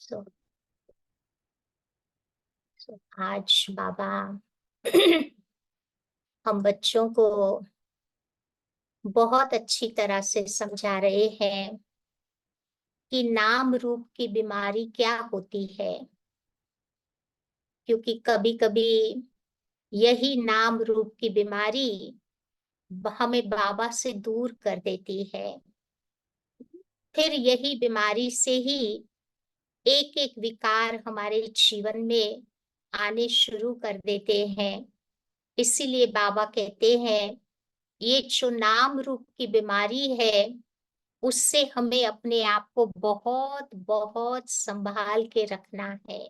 सो आज बाबा हम बच्चों को बहुत अच्छी तरह से समझा रहे हैं कि नाम रूप की बीमारी क्या होती है। क्योंकि कभी कभी यही नाम रूप की बीमारी हमें बाबा से दूर कर देती है। फिर यही बीमारी से ही एक एक विकार हमारे जीवन में आने शुरू कर देते हैं। इसीलिए बाबा कहते हैं ये जो नाम रूप की बीमारी है उससे हमें अपने आप को बहुत बहुत संभाल के रखना है।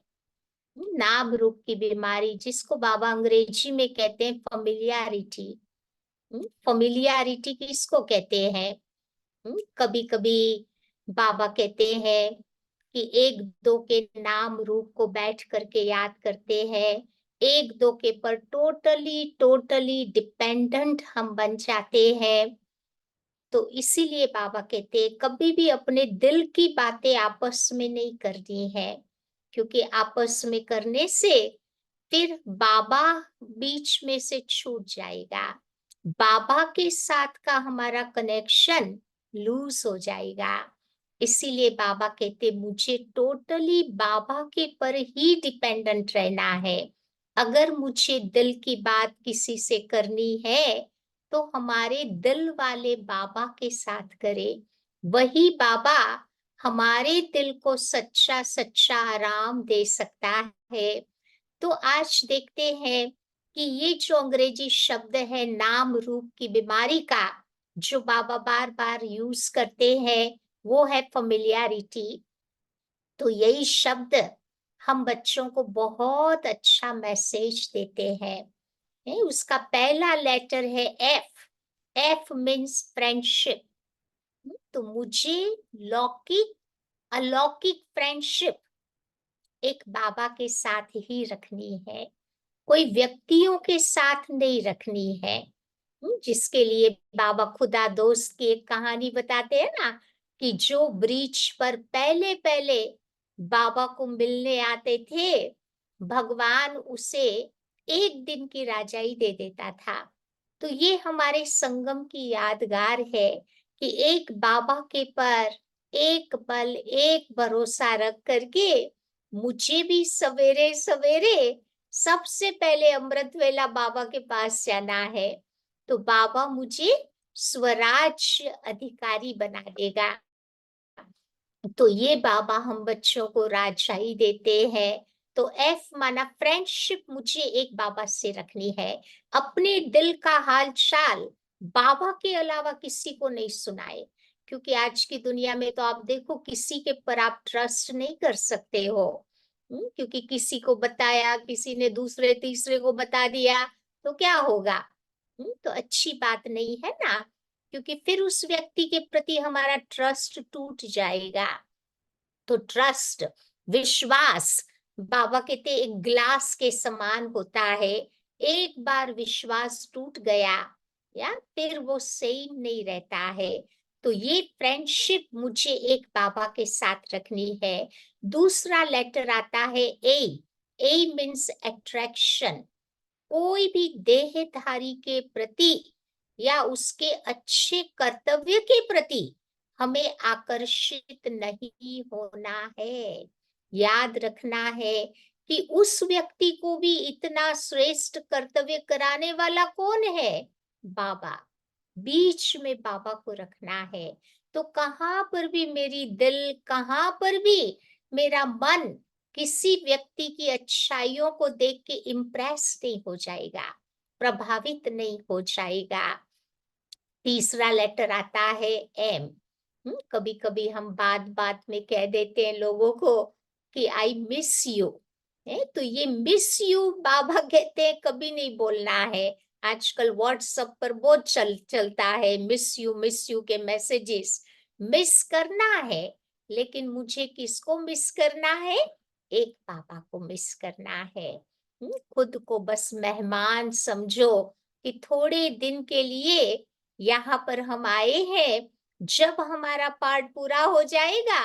नाम रूप की बीमारी जिसको बाबा अंग्रेजी में कहते हैं फमिलियरिटी। फमिलियरिटी किसको कहते हैं? कभी कभी बाबा कहते हैं कि एक दो के नाम रूप को बैठ करके याद करते हैं, एक दो के पर टोटली टोटली डिपेंडेंट हम बन जाते हैं। तो इसीलिए बाबा कहते हैं कभी भी अपने दिल की बातें आपस में नहीं करनी है, क्योंकि आपस में करने से फिर बाबा बीच में से छूट जाएगा, बाबा के साथ का हमारा कनेक्शन लूज हो जाएगा। इसीलिए बाबा कहते मुझे टोटली बाबा के पर ही डिपेंडेंट रहना है। अगर मुझे दिल की बात किसी से करनी है तो हमारे दिल वाले बाबा के साथ करे। वही बाबा हमारे दिल को सच्चा सच्चा आराम दे सकता है। तो आज देखते हैं कि ये जो अंग्रेजी शब्द है नाम रूप की बीमारी का, जो बाबा बार बार यूज करते हैं, वो है फमिलियरिटी। तो यही शब्द हम बच्चों को बहुत अच्छा मैसेज देते हैं। उसका पहला लेटर है एफ। F means friendship. तो मुझे लौकिक अलौकिक फ्रेंडशिप एक बाबा के साथ ही रखनी है, कोई व्यक्तियों के साथ नहीं रखनी है। जिसके लिए बाबा खुदा दोस्त की एक कहानी बताते हैं ना, कि जो ब्रिज पर पहले पहले बाबा को मिलने आते थे, भगवान उसे एक दिन की राजाई दे देता था। तो ये हमारे संगम की यादगार है कि एक बाबा के पर एक पल एक भरोसा रख करके मुझे भी सवेरे सवेरे सबसे पहले अमृत वेला बाबा के पास जाना है, तो बाबा मुझे स्वराज अधिकारी बना देगा। तो ये बाबा हम बच्चों को राजशाही देते हैं। तो एफ माना फ्रेंडशिप मुझे एक बाबा से रखनी है। अपने दिल का हाल चाल बाबा के अलावा किसी को नहीं सुनाए, क्योंकि आज की दुनिया में तो आप देखो किसी के पर आप ट्रस्ट नहीं कर सकते हो। क्योंकि किसी को बताया, किसी ने दूसरे तीसरे को बता दिया, तो क्या होगा? तो अच्छी बात नहीं है ना, क्योंकि फिर उस व्यक्ति के प्रति हमारा ट्रस्ट टूट जाएगा। तो ट्रस्ट, विश्वास, बाबा कहते एक ग्लास के समान होता है। एक बार विश्वास टूट गया या फिर वो सेम नहीं रहता है। तो ये फ्रेंडशिप मुझे एक बाबा के साथ रखनी है। दूसरा लेटर आता है ए। ए मीन्स अट्रैक्शन। कोई भी देहधारी के प्रति या उसके अच्छे कर्तव्य के प्रति हमें आकर्षित नहीं होना है। याद रखना है कि उस व्यक्ति को भी इतना श्रेष्ठ कर्तव्य कराने वाला कौन है? बाबा। बीच में बाबा को रखना है। तो कहाँ पर भी मेरी दिल, कहाँ पर भी मेरा मन किसी व्यक्ति की अच्छाइयों को देख के इम्प्रेस नहीं हो जाएगा, प्रभावित नहीं हो जाएगा। तीसरा लेटर आता है एम। कभी कभी हम बात बात में कह देते हैं लोगों को कि आई मिस यू। तो ये मिस यू बाबा कहते हैं कभी नहीं बोलना है। आजकल व्हाट्सएप पर बहुत चलता है मिस यू के मैसेजेस। मिस करना है, लेकिन मुझे किसको मिस करना है? एक बाबा को मिस करना है। खुद को बस मेहमान समझो कि थोड़े दिन के लिए यहाँ पर हम आए हैं। जब हमारा पार्ट पूरा हो जाएगा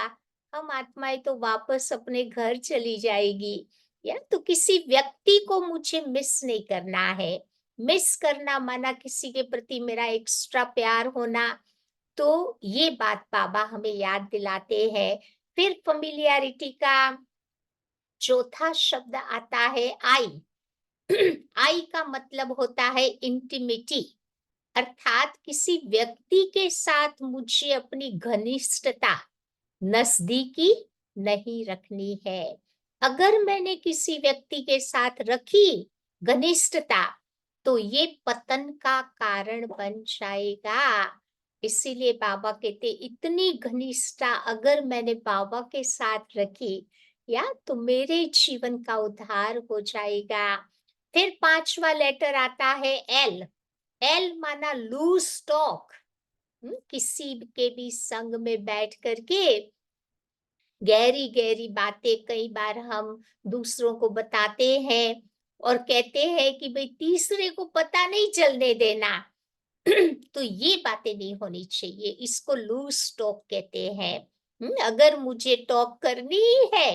हम आत्माएं तो वापस अपने घर चली जाएगी। या तो किसी व्यक्ति को मुझे मिस नहीं करना है। मिस करना माना किसी के प्रति मेरा एक्स्ट्रा प्यार होना। तो ये बात बाबा हमें याद दिलाते हैं। फिर फेमिलियरिटी का चौथा शब्द आता है आई। आई का मतलब होता है इंटिमिटी, अर्थात किसी व्यक्ति के साथ मुझे अपनी घनिष्ठता, नजदीकी नहीं रखनी है। अगर मैंने किसी व्यक्ति के साथ रखी घनिष्ठता, तो ये पतन का कारण बन जाएगा। इसीलिए बाबा कहते इतनी घनिष्ठता अगर मैंने बाबा के साथ रखी, या तो मेरे जीवन का उद्धार हो जाएगा। फिर पांचवा लेटर आता है एल। एल माना लूज टॉक। किसी के भी संग में बैठ करके गहरी गहरी बातें कई बार हम दूसरों को बताते हैं और कहते हैं कि भाई तीसरे को पता नहीं चलने देना। तो ये बातें नहीं होनी चाहिए, इसको लूज टॉक कहते हैं। अगर मुझे टॉक करनी ही है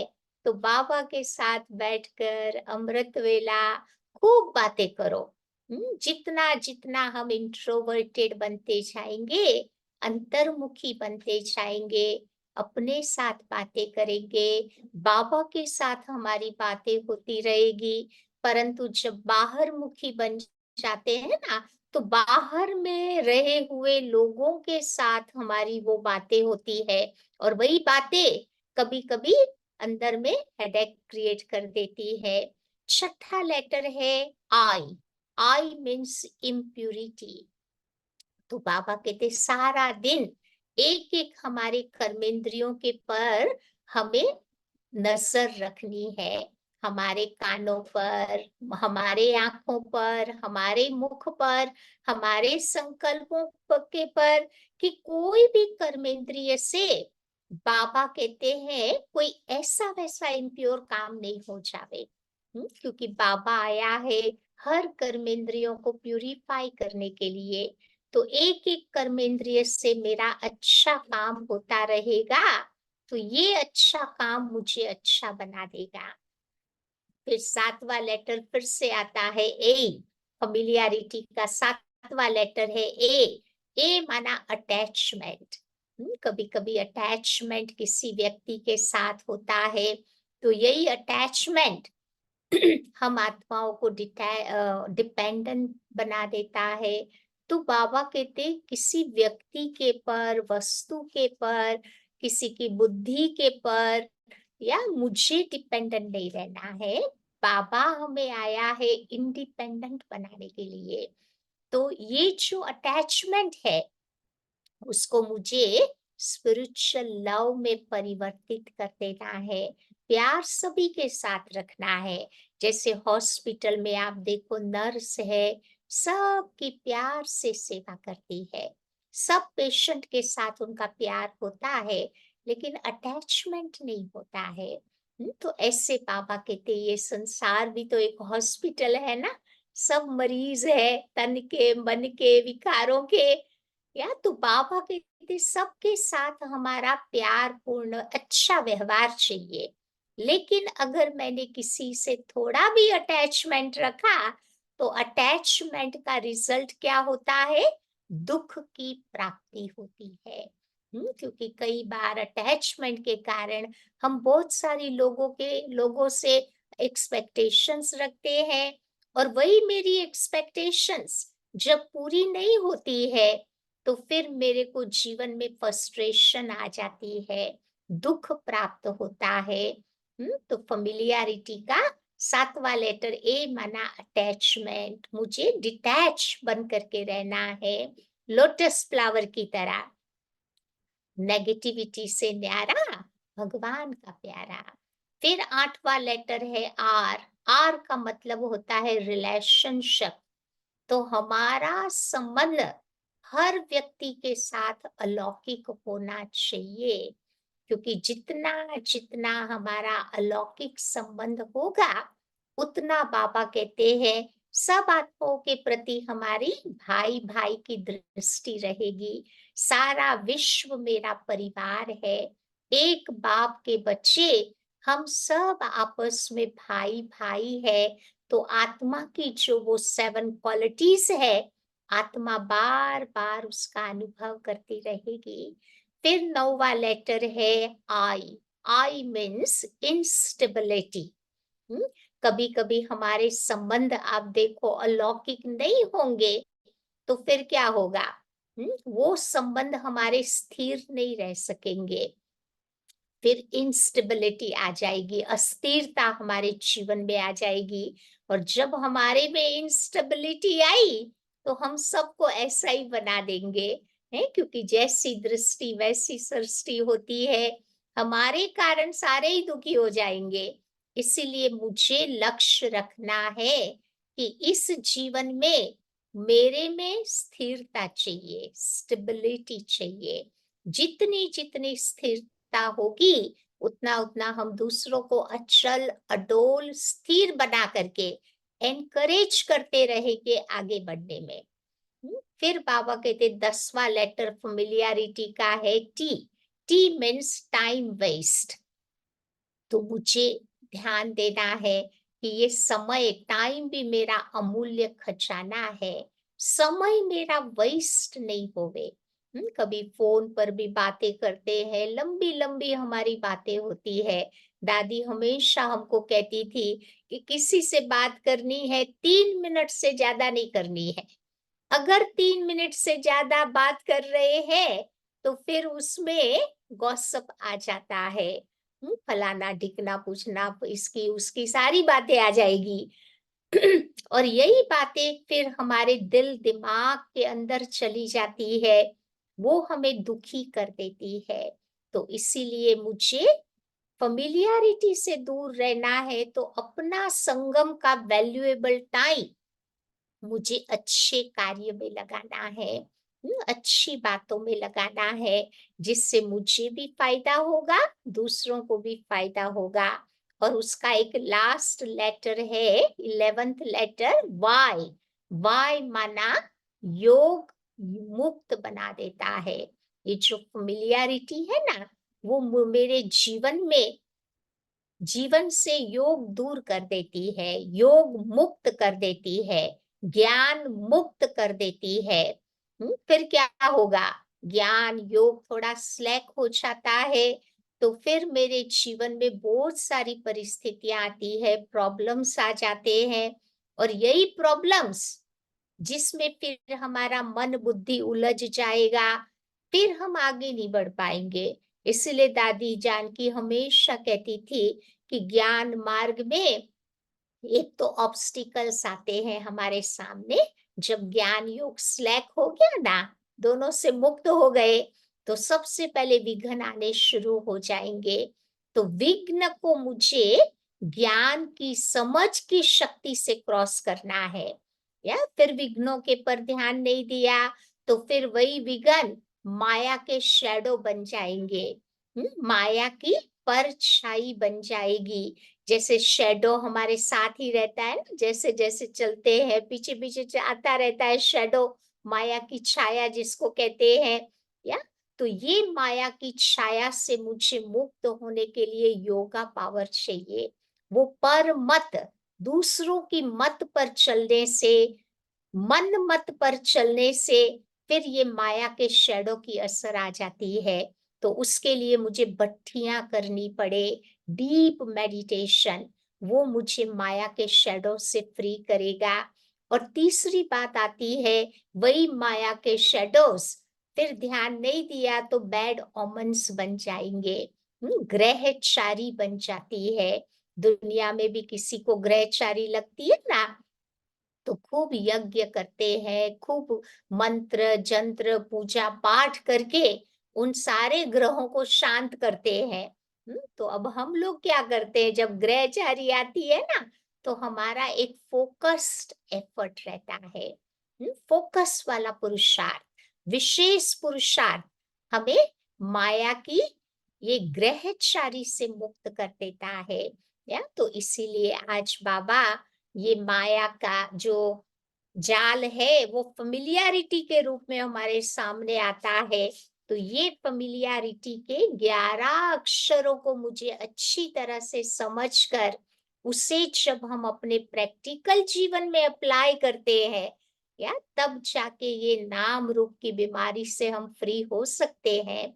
तो बाबा के साथ बैठकर अमृत वेला खूब बातें करो। जितना जितना हम इंट्रोवर्टेड बनते जाएंगे, अंतर्मुखी बनते जाएंगे, अपने साथ बातें करेंगे, बाबा के साथ हमारी बातें होती रहेगी। परंतु जब बाहर मुखी बन जाते हैं ना, तो बाहर में रहे हुए लोगों के साथ हमारी वो बातें होती है, और वही बातें कभी-कभी अंदर में हेडेक क्रिएट कर देती है। छठा लेटर है आई। I means impurity. तो बाबा कहते सारा दिन एक एक हमारे कर्मेंद्रियों के पर हमें नजर रखनी है। हमारे कानों पर, हमारे आंखों पर, हमारे मुख पर, हमारे संकल्पों के पर, कि कोई भी कर्मेंद्रिय से बाबा कहते हैं कोई ऐसा वैसा इम्प्योर काम नहीं हो जावे। क्योंकि बाबा आया है हर कर्मेंद्रियों को प्यूरिफाई करने के लिए। तो एक एक कर्मेंद्रिय से मेरा अच्छा काम होता रहेगा, तो ये अच्छा काम मुझे अच्छा बना देगा। फिर सातवां लेटर फिर से आता है ए। फेमिलियरिटी का सातवां लेटर है ए। ए माना अटैचमेंट। कभी कभी अटैचमेंट किसी व्यक्ति के साथ होता है, तो यही अटैचमेंट हम आत्माओं को डिपेंडेंट बना देता है। तो बाबा कहते किसी व्यक्ति के पर, वस्तु के पर, किसी की बुद्धि के पर या मुझे डिपेंडेंट नहीं रहना है। बाबा हमें आया है इंडिपेंडेंट बनाने के लिए। तो ये जो अटैचमेंट है उसको मुझे स्पिरिचुअल लव में परिवर्तित कर देना है। प्यार सभी के साथ रखना है। जैसे हॉस्पिटल में आप देखो नर्स है, सबकी प्यार से सेवा करती है, सब पेशेंट के साथ उनका प्यार होता है, लेकिन अटैचमेंट नहीं होता है। तो ऐसे बाबा कहते ये संसार भी तो एक हॉस्पिटल है ना। सब मरीज है, तन के, मन के, विकारों के। या तो बाबा कहते सबके साथ हमारा प्यार पूर्ण अच्छा व्यवहार चाहिए। लेकिन अगर मैंने किसी से थोड़ा भी अटैचमेंट रखा, तो अटैचमेंट का रिजल्ट क्या होता है? दुख की प्राप्ति होती है। क्योंकि कई बार अटैचमेंट के कारण हम बहुत सारी लोगों से एक्सपेक्टेशंस रखते हैं, और वही मेरी एक्सपेक्टेशंस जब पूरी नहीं होती है, तो फिर मेरे को जीवन में फ्रस्ट्रेशन आ जाती है, दुख प्राप्त होता है। तो फेमिलियरिटी का सातवां लेटर ए माना अटैचमेंट। मुझे डिटैच बन करके रहना है, लोटस फ्लावर की तरह। नेगेटिविटी से न्यारा, भगवान का प्यारा। फिर आठवां लेटर है आर। आर का मतलब होता है रिलेशनशिप। तो हमारा संबंध हर व्यक्ति के साथ अलौकिक होना चाहिए, क्योंकि जितना जितना हमारा अलौकिक संबंध होगा, उतना बाबा कहते हैं सब आत्माओं के प्रति हमारी भाई भाई की दृष्टि रहेगी। सारा विश्व मेरा परिवार है। एक बाप के बच्चे, हम सब आपस में भाई भाई है। तो आत्मा की जो वो 7 क्वालिटीज है, आत्मा बार बार उसका अनुभव करती रहेगी। फिर 9वां लेटर है आई। I means instability. कभी कभी हमारे संबंध आप देखो अलौकिक नहीं होंगे, तो फिर क्या होगा? वो संबंध हमारे स्थिर नहीं रह सकेंगे। फिर इंस्टेबिलिटी आ जाएगी, अस्थिरता हमारे जीवन में आ जाएगी। और जब हमारे में इंस्टेबिलिटी आई, तो हम सबको ऐसा ही बना देंगे, है? क्योंकि जैसी दृष्टि वैसी सृष्टि होती है। हमारे कारण सारे ही दुखी हो जाएंगे। इसीलिए मुझे लक्ष्य रखना है कि इस जीवन में मेरे में स्थिरता चाहिए, स्टेबिलिटी चाहिए। जितनी जितनी स्थिरता होगी, उतना उतना हम दूसरों को अचल अडोल स्थिर बना करके एनकरेज करते रहेंगे आगे बढ़ने में। फिर बाबा कहते 10वां लेटर फेमिलियरिटी का है T. T means time waste. तो मुझे ध्यान देना है कि ये समय, टाइम भी मेरा अमूल्य खजाना है। समय मेरा वेस्ट नहीं होवे। कभी फोन पर भी बातें करते हैं, लंबी लंबी हमारी बातें होती है। दादी हमेशा हमको कहती थी कि किसी से बात करनी है 3 मिनट से ज्यादा नहीं करनी है। अगर 3 मिनट से ज्यादा बात कर रहे हैं, तो फिर उसमें गॉसिप आ जाता है। फलाना ढिकना पूछना, इसकी उसकी सारी बातें आ जाएगी। और यही बातें फिर हमारे दिल दिमाग के अंदर चली जाती है, वो हमें दुखी कर देती है। तो इसीलिए मुझे फेमिलियरिटी से दूर रहना है। तो अपना संगम का वैल्यूएबल टाइम मुझे अच्छे कार्य में लगाना है, अच्छी बातों में लगाना है, जिससे मुझे भी फायदा होगा, दूसरों को भी फायदा होगा। और उसका एक लास्ट लेटर है, 11th लेटर वाई। वाई माना योग मुक्त बना देता है। ये जो फेमिलियरिटी है ना, वो मेरे जीवन में, जीवन से योग दूर कर देती है, योग मुक्त कर देती है, ज्ञान मुक्त कर देती है। फिर क्या होगा? ज्ञान योग थोड़ा स्लैक हो जाता है, तो फिर मेरे जीवन में बहुत सारी परिस्थितियां आती है, प्रॉब्लम्स आ जाते हैं। और यही प्रॉब्लम्स जिसमें फिर हमारा मन बुद्धि उलझ जाएगा, फिर हम आगे नहीं बढ़ पाएंगे। इसलिए दादी जानकी हमेशा कहती थी कि ज्ञान मार्ग में एक तो ऑब्स्टिकल्स आते हैं हमारे सामने। जब ज्ञान योग स्लैक हो गया ना, दोनों से मुक्त हो गए, तो सबसे पहले विघ्न आने शुरू हो जाएंगे। तो विघ्न को मुझे ज्ञान की समझ की शक्ति से क्रॉस करना है। या फिर विघ्नों के पर ध्यान नहीं दिया, तो फिर वही विघ्न माया के शैडो बन जाएंगे। माया की परछाई बन जाएगी। जैसे शेडो हमारे साथ ही रहता है ना, जैसे जैसे चलते हैं पीछे पीछे आता रहता है शेडो, माया की छाया जिसको कहते हैं। या तो ये माया की छाया से मुझे मुक्त होने के लिए योगा पावर चाहिए। वो पर मत, दूसरों की मत पर चलने से, मन मत पर चलने से फिर ये माया के शेडो की असर आ जाती है। तो उसके लिए मुझे भट्टियां करनी पड़े, डीप मेडिटेशन, वो मुझे माया के शेडो से फ्री करेगा। और तीसरी बात आती है, वही माया के शेडोज फिर ध्यान नहीं दिया तो बैड ओमन्स बन जाएंगे, ग्रहचारी बन जाती है। दुनिया में भी किसी को ग्रहचारी लगती है ना, तो खूब यज्ञ करते हैं, खूब मंत्र जंत्र पूजा पाठ करके उन सारे ग्रहों को शांत करते हैं। तो अब हम लोग क्या करते हैं, जब ग्रहचारी आती है ना, तो हमारा एक फोकस्ड एफर्ट रहता है, फोकस वाला पुरुषार्थ, विशेष पुरुषार्थ हमें माया की ये ग्रहचारी से मुक्त कर देता है। या तो इसीलिए आज बाबा ये माया का जो जाल है, वो फेमिलियरिटी के रूप में हमारे सामने आता है। तो ये फेमिलियरिटी के 11 अक्षरों को मुझे अच्छी तरह से समझकर उसे जब हम अपने प्रैक्टिकल जीवन में अप्लाई करते हैं, या तब जाके ये नाम रूप की बीमारी से हम फ्री हो सकते हैं।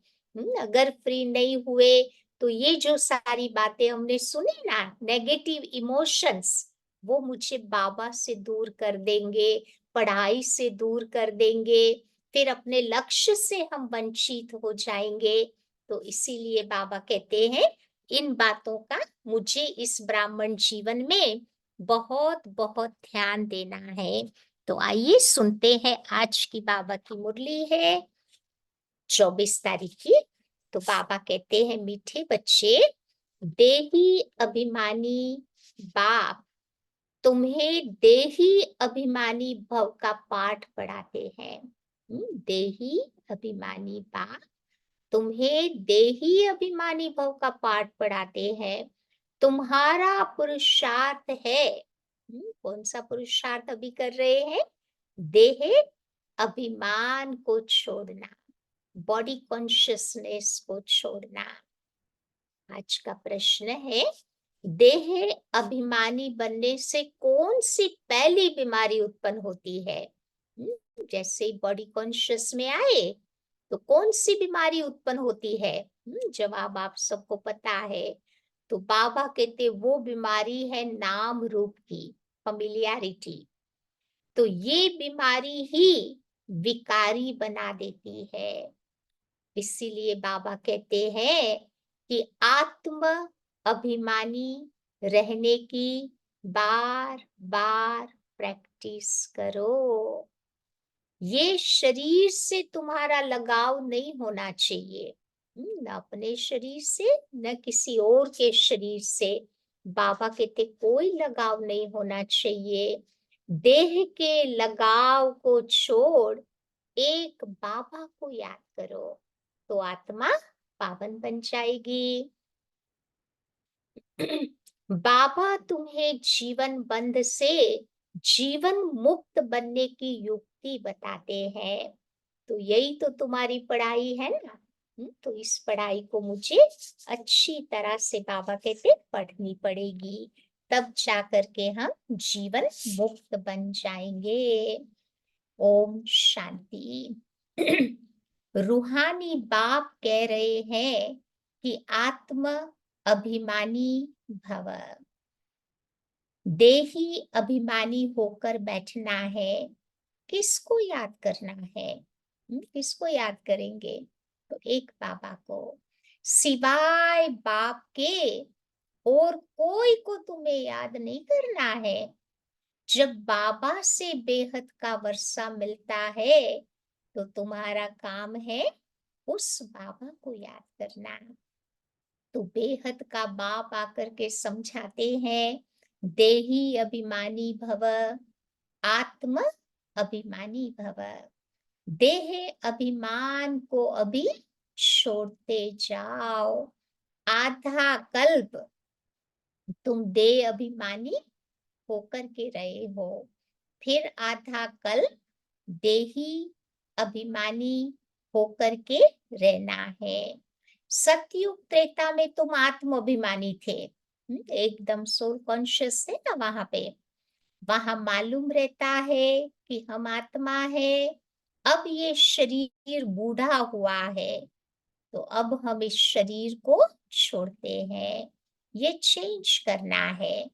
अगर फ्री नहीं हुए तो ये जो सारी बातें हमने सुनी ना, नेगेटिव इमोशंस, वो मुझे बाबा से दूर कर देंगे, पढ़ाई से दूर कर देंगे, फिर अपने लक्ष्य से हम वंचित हो जाएंगे। तो इसीलिए बाबा कहते हैं इन बातों का मुझे इस ब्राह्मण जीवन में बहुत बहुत ध्यान देना है। तो आइए सुनते हैं, आज की बाबा की मुरली है 24 तारीख की। तो बाबा कहते हैं, मीठे बच्चे, देही अभिमानी बाप तुम्हें देही अभिमानी भव का पाठ पढ़ाते हैं। देही अभिमानी बाप तुम्हें देही अभिमानी भव का पाठ पढ़ाते हैं। तुम्हारा पुरुषार्थ है, कौन सा पुरुषार्थ अभी कर रहे हैं? देह अभिमान को छोड़ना, बॉडी कॉन्शियसनेस को छोड़ना। आज का प्रश्न है, देह अभिमानी बनने से कौन सी पहली बीमारी उत्पन्न होती है? जैसे ही बॉडी कॉन्शियस में आए तो कौन सी बीमारी उत्पन्न होती है? जवाब आप सबको पता है। तो बाबा कहते वो बीमारी है नाम रूप की, फेमिलियरिटी। तो ये बीमारी ही विकारी बना देती है। इसीलिए बाबा कहते हैं कि आत्म अभिमानी रहने की बार बार प्रैक्टिस करो। ये शरीर से तुम्हारा लगाव नहीं होना चाहिए, न अपने शरीर से न किसी और के शरीर से। बाबा कहते कोई लगाव नहीं होना चाहिए। देह के लगाव को छोड़ एक बाबा को याद करो तो आत्मा पावन बन जाएगी। बाबा तुम्हें जीवन बंध से जीवन मुक्त बनने की युक्ति बताते हैं। तो यही तो तुम्हारी पढ़ाई है ना। तो इस पढ़ाई को मुझे अच्छी तरह से बाबा कहते पढ़नी पड़ेगी, तब जा करके हम जीवन मुक्त बन जाएंगे। ओम शांति। रूहानी बाप कह रहे हैं कि आत्म अभिमानी भव, देही अभिमानी होकर बैठना है। किसको याद करना है? किसको याद करेंगे? तो एक बाबा को, सिवाय बाप के और कोई को तुम्हें याद नहीं करना है। जब बाबा से बेहद का वर्षा मिलता है तो तुम्हारा काम है उस बाबा को याद करना। तो बेहद का बाप आकर के समझाते हैं, देही अभिमानी भव, आत्म अभिमानी भव। देह अभिमान को अभी छोड़ते जाओ। आधा कल्प तुम देह अभिमानी होकर के रहे हो, फिर आधा कल्प देही अभिमानी होकर के रहना है। सतयुग त्रेता में तुम आत्म अभिमानी थे, एकदम सोल कॉन्शियस थे ना, वहां मालूम रहता है कि हम आत्मा है। अब ये शरीर बूढ़ा हुआ है तो अब हम इस शरीर को छोड़ते हैं, ये चेंज करना है।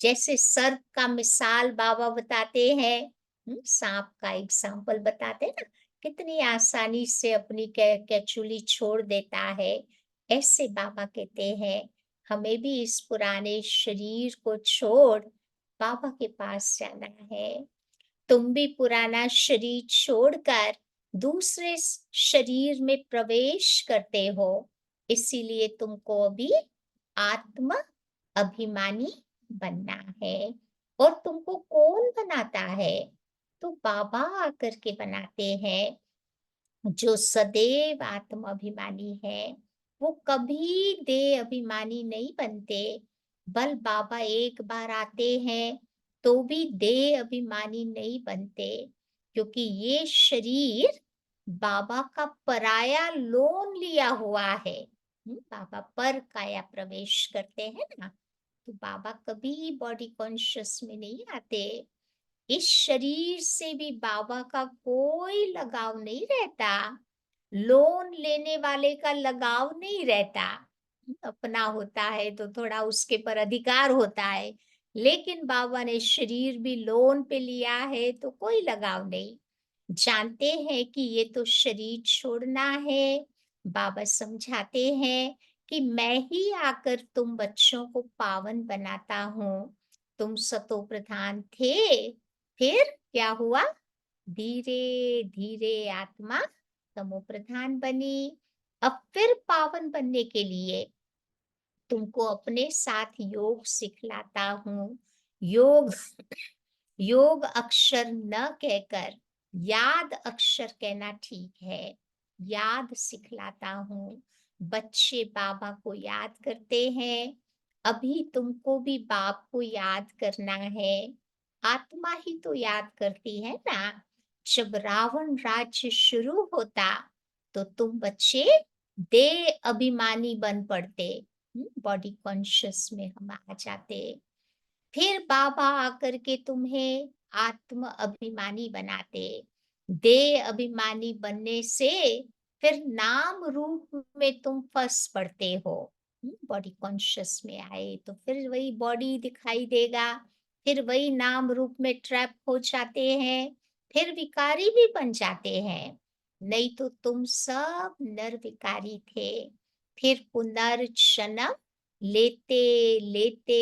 जैसे सर्प का मिसाल बाबा बताते हैं, सांप का एग्जाम्पल बताते हैं ना, कितनी आसानी से अपनी केचुली छोड़ देता है। ऐसे बाबा कहते हैं हमें भी इस पुराने शरीर को छोड़ बाबा के पास जाना है। तुम भी पुराना शरीर छोड़कर दूसरे शरीर में प्रवेश करते हो, इसीलिए तुमको अभी आत्म अभिमानी बनना है। और तुमको कौन बनाता है? तो बाबा आकर के बनाते हैं। जो सदैव आत्म अभिमानी है वो कभी देह अभिमानी नहीं बनते। बल बाबा एक बार आते हैं तो भी देह अभिमानी नहीं बनते, क्योंकि ये शरीर बाबा का पराया लोन लिया हुआ है। बाबा पर काया प्रवेश करते हैं ना, तो बाबा कभी बॉडी कॉन्शियस में नहीं आते। इस शरीर से भी बाबा का कोई लगाव नहीं रहता। लोन लेने वाले का लगाव नहीं रहता। अपना होता है तो थोड़ा उसके पर अधिकार होता है, लेकिन बाबा ने शरीर भी लोन पे लिया है तो कोई लगाव नहीं। जानते हैं कि ये तो शरीर छोड़ना है। बाबा समझाते हैं कि मैं ही आकर तुम बच्चों को पावन बनाता हूँ। तुम सतो प्रधान थे, फिर क्या हुआ? धीरे धीरे आत्मा तमो प्रधान बनी। अब फिर पावन बनने के लिए तुमको अपने साथ योग सिखलाता हूँ। योग योग अक्षर न कहकर याद अक्षर कहना ठीक है। याद सिखलाता हूँ। बच्चे बाबा को याद करते हैं। अभी तुमको भी बाप को याद करना है। आत्मा ही तो याद करती है ना। जब रावण राज्य शुरू होता तो तुम बच्चे दे अभिमानी बन पड़ते। बॉडी कॉन्शियस में हम आ जाते। फिर बाबा आकर के तुम्हें आत्म अभिमानी बनाते। देह अभिमानी बनने से फिर नाम रूप में तुम फंस पड़ते हो। बॉडी कॉन्शियस में आए तो फिर वही बॉडी दिखाई देगा। फिर वही नाम रूप में ट्रैप हो जाते हैं। फिर विकारी भी बन जाते हैं। नहीं तो तुम सब निर्विकारी थे। फिर पुनर्जन्म लेते लेते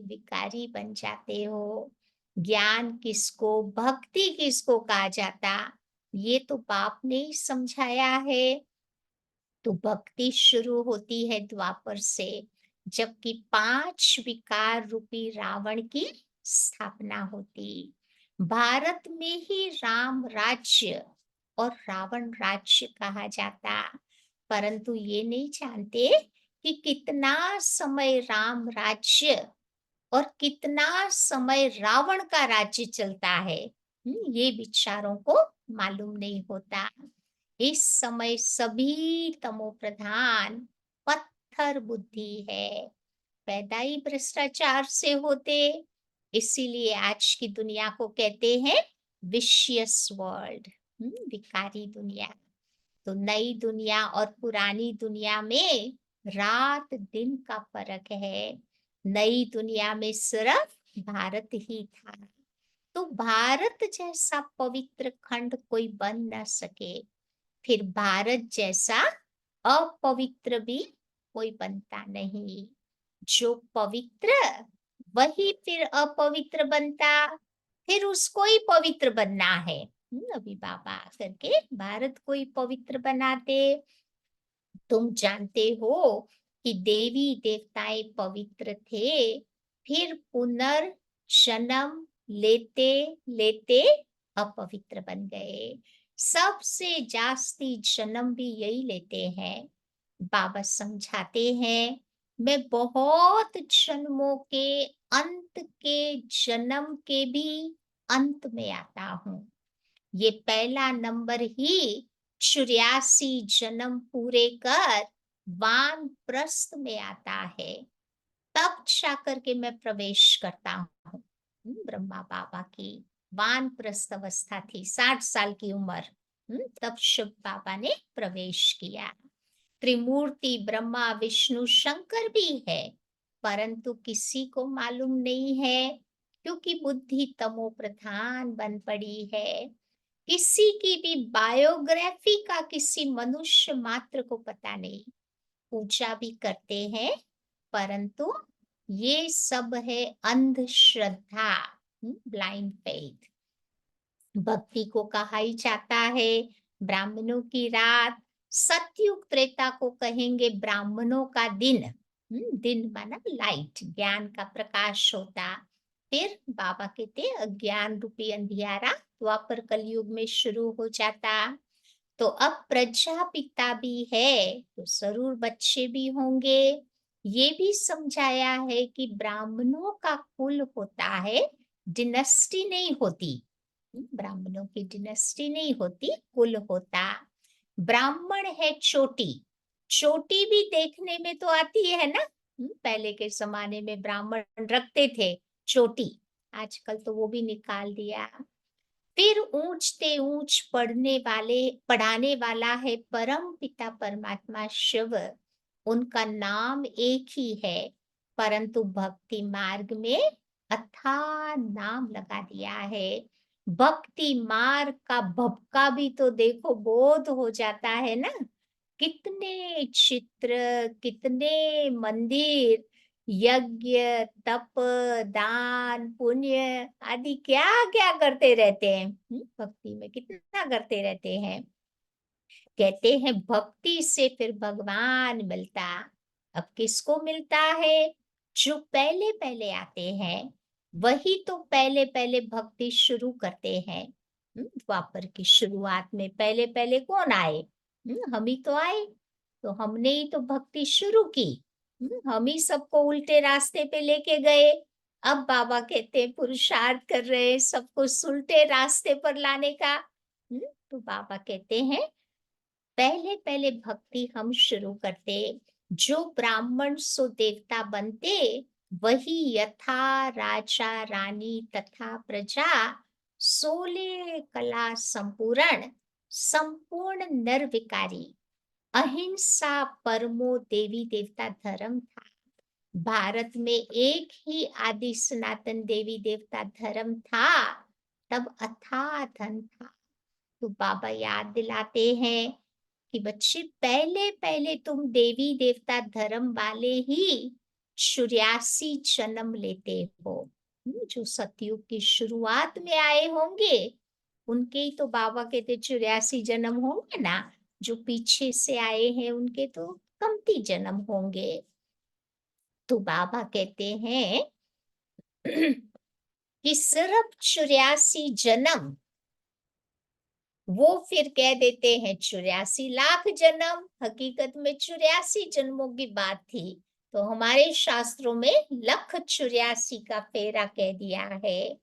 विकारी बन जाते हो। ज्ञान किसको, भक्ति किसको कहा जाता, ये तो बाप ने ही समझाया है। तो भक्ति शुरू होती है द्वापर से, जबकि 5 विकार रूपी रावण की स्थापना होती। भारत में ही राम राज्य और रावण राज्य कहा जाता। परंतु ये नहीं जानते कि कितना समय राम राज्य और कितना समय रावण का राज्य चलता है। ये विचारों को मालूम नहीं होता। इस समय सभी तमो प्रधान पत्थर बुद्धि है। पैदा ही भ्रष्टाचार से होते। इसीलिए आज की दुनिया को कहते हैं विशियस वर्ल्ड, विकारी दुनिया। तो नई दुनिया और पुरानी दुनिया में रात दिन का फर्क है। नई दुनिया में सिर्फ भारत ही था। तो भारत जैसा पवित्र खंड कोई बन न सके, फिर भारत जैसा अपवित्र भी कोई बनता नहीं। जो पवित्र वही फिर अपवित्र बनता, फिर उसको ही पवित्र बनना है। अभी बाबा करके भारत को ही पवित्र बनाते। तुम जानते हो कि देवी देवताएं पवित्र थे, फिर पुनर्जन्म लेते लेते अपवित्र बन गए। सबसे जास्ती जन्म भी यही लेते हैं। बाबा समझाते हैं, मैं बहुत जन्मों के अंत के जन्म के भी अंत में आता हूँ। ये पहला नंबर ही 84 जन्म पूरे कर वानप्रस्थ में आता है। तब जाकर के मैं प्रवेश करता हूँ। ब्रह्मा बाबा की वानप्रस्थ अवस्था थी, 60 साल की उम्र। तब शिव बाबा ने प्रवेश किया। त्रिमूर्ति ब्रह्मा विष्णु शंकर भी है, परंतु किसी को मालूम नहीं है, क्योंकि बुद्धि तमो प्रधान बन पड़ी है। किसी की भी बायोग्राफी का किसी मनुष्य मात्र को पता नहीं। पूजा भी करते हैं, परंतु ये सब है अंधश्रद्धा, ब्लाइंड फेथ। भक्ति को कहा ही जाता है ब्राह्मणों की रात, सतयुग त्रेता को कहेंगे ब्राह्मणों का दिन। दिन माना लाइट, ज्ञान का प्रकाश होता। फिर बाबा कहते अज्ञान रूपी अंधियारा द्वापर कलयुग में शुरू हो जाता। तो अब प्रजापिता भी है तो जरूर बच्चे भी होंगे। ये भी समझाया है कि ब्राह्मणों का कुल होता है, डिनेस्टी नहीं होती। ब्राह्मणों की डिनेस्टी नहीं होती, कुल होता। ब्राह्मण है चोटी। चोटी भी देखने में तो आती है ना। पहले के जमाने में ब्राह्मण रखते थे चोटी, आजकल तो वो भी निकाल दिया। फिर ऊंचते ऊंच पढ़ाने वाला है परम पिता परमात्मा शिव। उनका नाम एक ही है, परंतु भक्ति मार्ग में अथाह नाम लगा दिया है। भक्ति मार्ग का भपका भी तो देखो बोध हो जाता है ना। कितने चित्र, कितने मंदिर, यज्ञ, तप, दान, पुण्य आदि क्या क्या करते रहते हैं। भक्ति में कितना करते रहते हैं। कहते हैं भक्ति से फिर भगवान मिलता। अब किसको मिलता है? जो पहले पहले आते हैं, वही तो पहले पहले भक्ति शुरू करते हैं। द्वापर की शुरुआत में पहले पहले कौन आए? हम ही तो आए। तो हमने ही तो भक्ति शुरू की। हम ही सबको उल्टे रास्ते पे लेके गए। अब बाबा कहते हैं पुरुषार्थ कर रहे हैं सबको उल्टे रास्ते पर लाने का। तो बाबा कहते हैं पहले पहले भक्ति हम शुरू करते। जो ब्राह्मण सो देवता बनते, वही यथा राजा रानी तथा प्रजा, सोले कला संपूर्ण, संपूर्ण निर्विकारी, अहिंसा परमो देवी देवता धर्म था। भारत में एक ही आदि सनातन देवी देवता धर्म था, तब अथाह धन था। तो बाबा याद दिलाते हैं कि बच्चे पहले पहले तुम देवी देवता धर्म वाले ही 84 जन्म लेते हो। जो सतयुग की शुरुआत में आए होंगे, उनके ही तो बाबा कहते 84 जन्म होंगे ना। जो पीछे से आए हैं उनके तो कमती जन्म होंगे। तो बाबा कहते हैं कि सिर्फ 84 जन्म, वो फिर कह देते हैं 84 लाख जन्म, हकीकत में 84 जन्मों की बात थी। तो हमारे शास्त्रों में 184 का फेरा कह दिया है।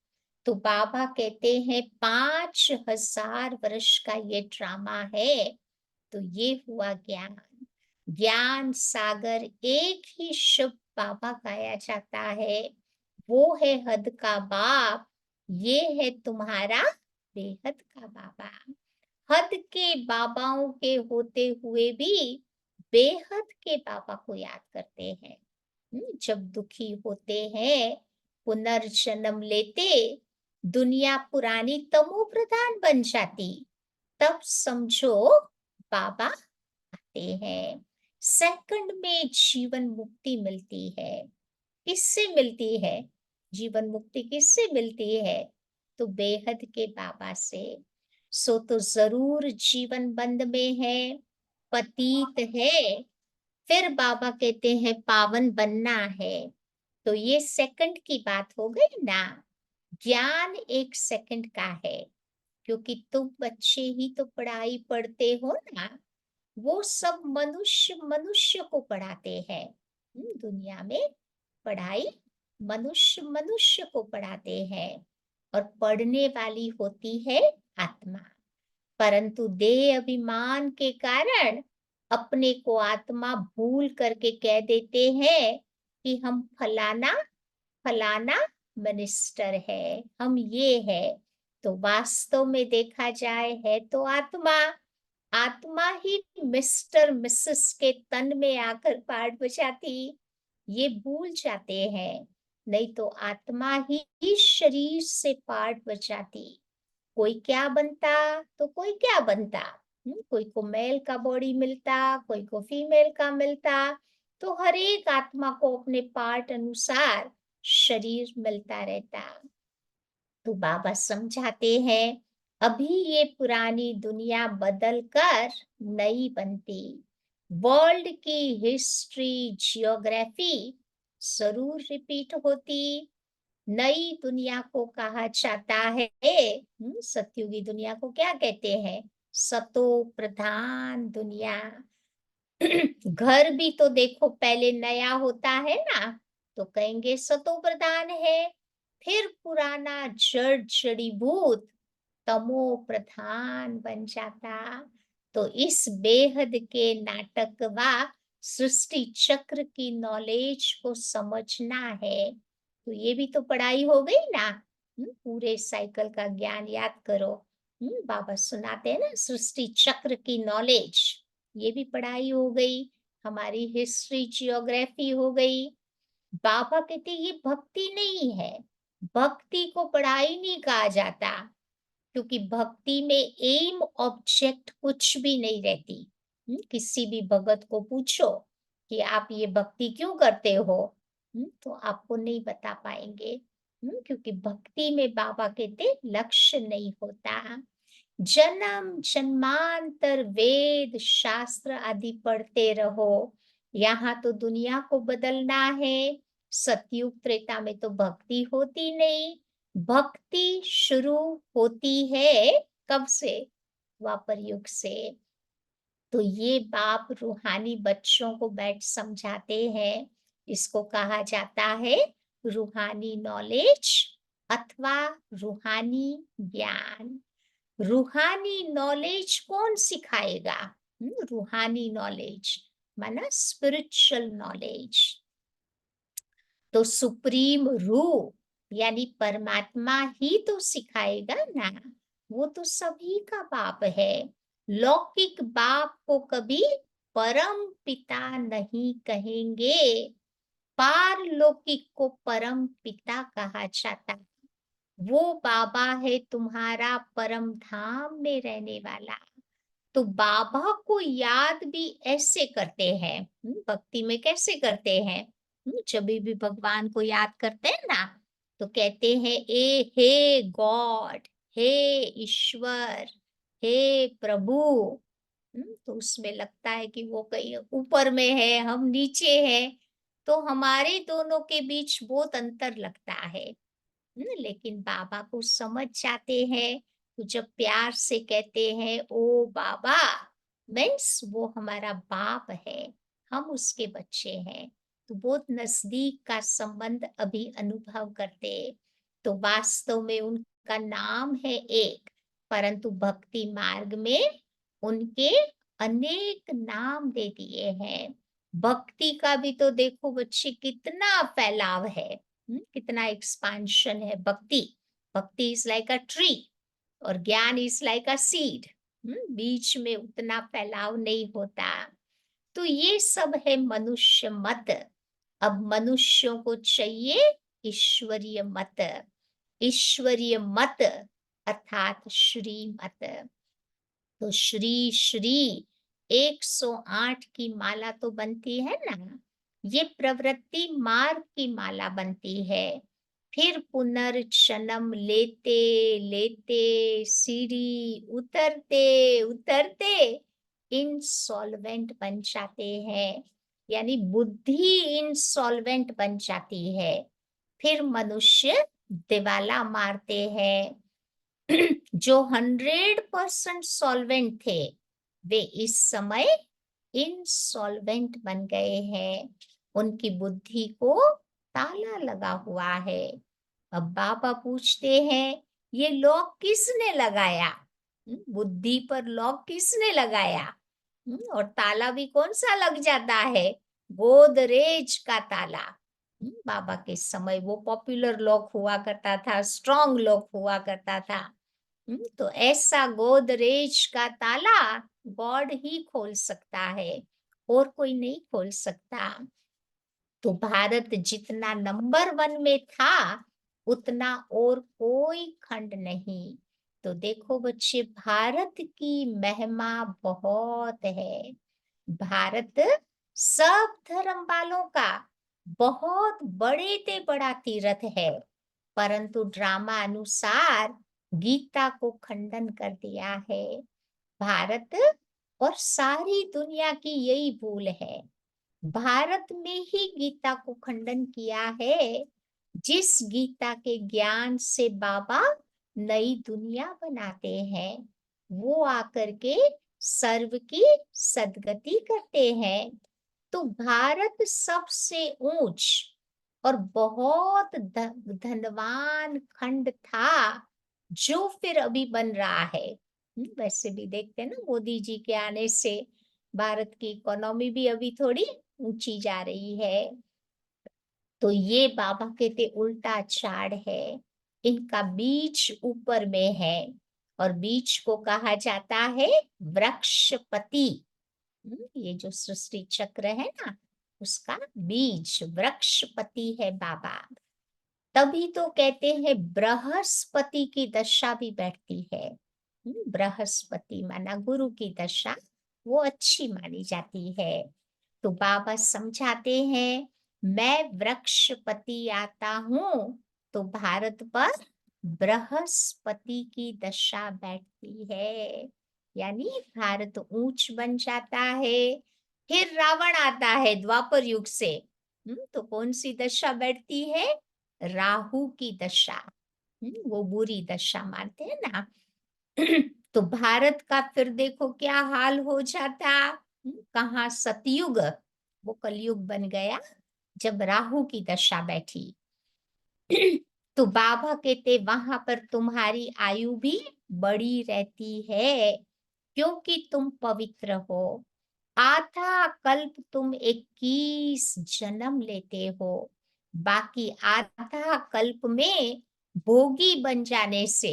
तो बाबा कहते हैं 5000 वर्ष का ये ड्रामा है। तो ये हुआ ज्ञान। ज्ञान सागर एक ही शुभ बाबा गाया जाता है। वो है हद का बाप, ये है तुम्हारा बेहद का बाबा। हद के बाबाओं के होते हुए भी बेहद के बाबा को याद करते हैं। जब दुखी होते हैं, पुनर्जन्म लेते, दुनिया पुरानी तमो प्रधान बन जाती, तब समझो बाबा आते हैं। सेकंड में जीवन मुक्ति मिलती है। किससे मिलती है? जीवन मुक्ति किससे मिलती है? तो बेहद के बाबा से। सो तो जरूर जीवन बंद में है, पतित है, फिर बाबा कहते हैं पावन बनना है। तो ये सेकंड की बात हो गई ना। ज्ञान एक सेकंड का है, क्योंकि तुम बच्चे ही तो पढ़ाई पढ़ते हो ना। वो सब मनुष्य मनुष्य को पढ़ाते हैं। दुनिया में पढ़ाई मनुष्य मनुष्य को पढ़ाते हैं, और पढ़ने वाली होती है आत्मा। परंतु देह अभिमान के कारण अपने को आत्मा भूल करके कह देते हैं कि हम फलाना फलाना मिनिस्टर है, हम ये है। तो वास्तव में देखा जाए है तो आत्मा, आत्मा ही मिस्टर मिसेस के तन में आकर पाठ बजाती, ये भूल जाते हैं। नहीं तो आत्मा ही शरीर से पाठ बजाती। कोई क्या बनता तो कोई क्या बनता। कोई को मेल का बॉडी मिलता, कोई को फीमेल का मिलता। तो हर एक आत्मा को अपने पार्ट अनुसार शरीर मिलता रहता। तो बाबा समझाते हैं अभी ये पुरानी दुनिया बदल कर नई बनती। वर्ल्ड की हिस्ट्री, जियोग्राफी जरूर रिपीट होती। नई दुनिया को कहा जाता है, सतयुगी दुनिया को क्या कहते हैं? सतो प्रधान दुनिया। घर भी तो देखो पहले नया होता है ना, तो कहेंगे सतो प्रधान है। फिर पुराना जड़ जड़ीभूत तमो प्रधान बन जाता। तो इस बेहद के नाटक व सृष्टि चक्र की नॉलेज को समझना है। तो ये भी तो पढ़ाई हो गई ना। पूरे साइकिल का ज्ञान याद करो। बाबा सुनाते हैं ना सृष्टि चक्र की नॉलेज, ये भी पढ़ाई हो गई। हमारी हिस्ट्री जियोग्राफी हो गई। बाबा कहते ये भक्ति नहीं है, भक्ति को पढ़ाई नहीं कहा जाता, क्योंकि भक्ति में एम ऑब्जेक्ट कुछ भी नहीं रहती। किसी भी भगत को पूछो कि आप ये भक्ति क्यों करते हो, तो आपको नहीं बता पाएंगे। क्योंकि भक्ति में बाबा कहते लक्ष्य नहीं होता। जन्म जन्मांतर वेद शास्त्र आदि पढ़ते रहो, यहाँ तो दुनिया को बदलना है। सतयुग त्रेता में तो भक्ति होती नहीं। भक्ति शुरू होती है कब से? द्वापर युग से। तो ये बाप रूहानी बच्चों को बैठ समझाते हैं। इसको कहा जाता है रूहानी नॉलेज अथवा रूहानी ज्ञान। रूहानी नॉलेज कौन सिखाएगा? रूहानी नॉलेज माना स्पिरिचुअल नॉलेज। तो सुप्रीम रूह यानी परमात्मा ही तो सिखाएगा ना। वो तो सभी का बाप है। लौकिक बाप को कभी परम पिता नहीं कहेंगे, पारलौकिक को परम पिता कहा जाता है। वो बाबा है तुम्हारा परम धाम में रहने वाला। तो बाबा को याद भी ऐसे करते हैं। भक्ति में कैसे करते हैं? जब भी भगवान को याद करते हैं ना, तो कहते हैं ए हे गॉड, हे ईश्वर, हे प्रभु। तो उसमें लगता है कि वो कहीं ऊपर में है, हम नीचे हैं, तो हमारे दोनों के बीच बहुत अंतर लगता है। लेकिन बाबा को समझ जाते हैं। तो जब प्यार से कहते हैं ओ बाबा, मीन्स वो हमारा बाप है, हम उसके बच्चे हैं। तो बहुत नजदीक का संबंध अभी अनुभव करते। तो वास्तव में उनका नाम है एक, परंतु भक्ति मार्ग में उनके अनेक नाम दे दिए हैं। भक्ति का भी तो देखो बच्चे कितना फैलाव है। कितना एक्सपांशन है। भक्ति, भक्ति इज लाइक अ ट्री और ज्ञान इज लाइक अ सीड। बीच में उतना फैलाव नहीं होता। तो ये सब है मनुष्य मत। अब मनुष्यों को चाहिए ईश्वरीय मत। ईश्वरीय मत अर्थात श्री मत। तो श्री श्री 108 की माला तो बनती है ना। ये प्रवृत्ति मार्ग की माला बनती है। फिर पुनर्जन्म लेते लेते सीढ़ी उतरते उतरते इंसॉल्वेंट बन जाते हैं। यानी बुद्धि इंसॉल्वेंट बन जाती है। फिर मनुष्य दिवाला मारते हैं। जो 100% सॉल्वेंट थे, वे इस समय इंसॉल्वेंट बन गए हैं। उनकी बुद्धि को ताला लगा हुआ है। अब बाबा पूछते हैं ये लॉक किसने लगाया? बुद्धि पर लॉक किसने लगाया? और ताला भी कौन सा लग जाता है? गोदरेज का ताला। बाबा के समय वो पॉपुलर लॉक हुआ करता था, स्ट्रॉन्ग लॉक हुआ करता था। तो ऐसा गोदरेज का ताला गॉड ही खोल सकता है, और कोई नहीं खोल सकता। तो भारत जितना नंबर 1 में था, उतना और कोई खंड नहीं। तो देखो बच्चे, भारत की महिमा बहुत है। भारत सब धर्म वालों का बहुत बड़े ते बड़ा तीर्थ है, परंतु ड्रामा अनुसार गीता को खंडन कर दिया है। भारत और सारी दुनिया की यही भूल है। भारत में ही गीता को खंडन किया है। जिस गीता के ज्ञान से बाबा नई दुनिया बनाते हैं, वो आकर के सर्व की सदगति करते हैं। तो भारत सबसे ऊंच और बहुत धनवान खंड था, जो फिर अभी बन रहा है। वैसे भी देखते हैं ना, मोदी जी के आने से भारत की इकोनॉमी भी अभी थोड़ी ऊंची जा रही है। तो ये बाबा कहते उल्टा झाड़ है, इनका बीज ऊपर में है और बीज को कहा जाता है वृक्षपति। ये जो सृष्टि चक्र है ना, उसका बीज वृक्षपति है बाबा। तभी तो कहते हैं बृहस्पति की दशा भी बैठती है। बृहस्पति माना गुरु की दशा, वो अच्छी मानी जाती है। तो बाबा समझाते हैं, मैं वृक्षपति आता हूँ तो भारत पर बृहस्पति की दशा बैठती है, यानी भारत ऊंच बन जाता है। फिर रावण आता है द्वापर युग से। तो कौन सी दशा बैठती है? राहु की दशा। वो बुरी दशा मानते हैं ना। तो भारत का फिर देखो क्या हाल हो जाता। कहाँ सतयुग, वो कलयुग बन गया जब राहु की दशा बैठी। तो बाबा कहते वहां पर तुम्हारी आयु भी बड़ी रहती है, क्योंकि तुम पवित्र हो। आधा कल्प तुम 21 जन्म लेते हो, बाकी आधा कल्प में भोगी बन जाने से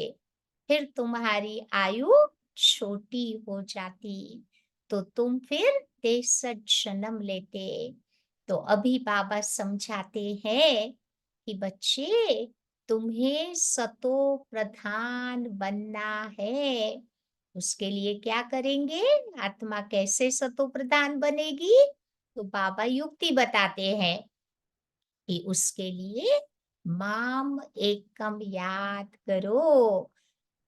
फिर तुम्हारी आयु छोटी हो जाती, तो तुम फिर 63 जन्म लेते। तो अभी बाबा समझाते हैं कि बच्चे, तुम्हें सतो प्रधान बनना है। उसके लिए क्या करेंगे? आत्मा कैसे सतो प्रधान बनेगी? तो बाबा युक्ति बताते हैं कि उसके लिए माम एकम याद करो।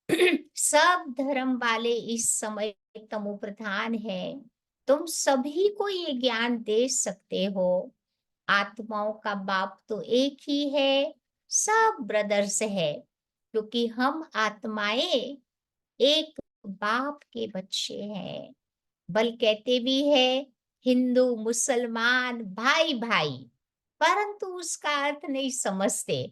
सब धर्म वाले इस समय तमो प्रधान है, तुम सभी को ये ज्ञान दे सकते हो। आत्माओं का बाप तो एक ही है, सब ब्रदर्स है, क्योंकि हम आत्माएं एक बाप के बच्चे हैं। बल कहते भी है हिंदू मुसलमान भाई भाई, परंतु उसका अर्थ नहीं समझते।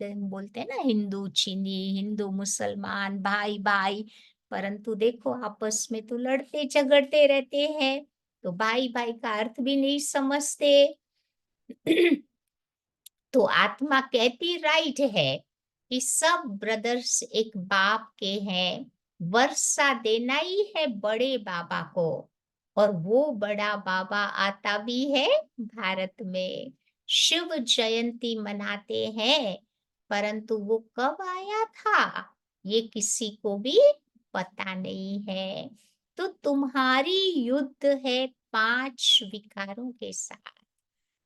बोलते हैं ना हिंदू चीनी, हिंदू मुसलमान भाई भाई, परंतु देखो आपस में तो लड़ते झगड़ते रहते हैं, तो भाई भाई का अर्थ भी नहीं समझते। तो आत्मा कहती राइट है कि सब ब्रदर्स एक बाप के हैं, वर्षा देना ही है बड़े बाबा को, और वो बड़ा बाबा आता भी है भारत में। शिव जयंती मनाते हैं, परंतु वो कब आया था ये किसी को भी पता नहीं है। तो तुम्हारी युद्ध है 5 विकारों के साथ।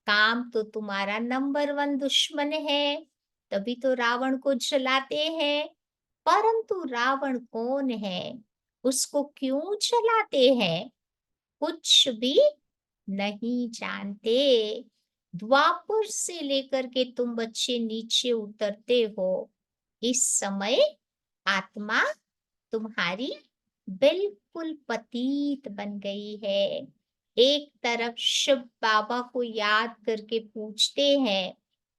काम तो तुम्हारा नंबर 1 दुश्मन है, तभी तो रावण को जलाते हैं। परंतु रावण कौन है, उसको क्यों जलाते हैं, कुछ भी नहीं जानते। द्वापर से लेकर के तुम बच्चे नीचे उतरते हो, इस समय आत्मा तुम्हारी बिल्कुल पतित बन गई है। एक तरफ शिव बाबा को याद करके पूछते हैं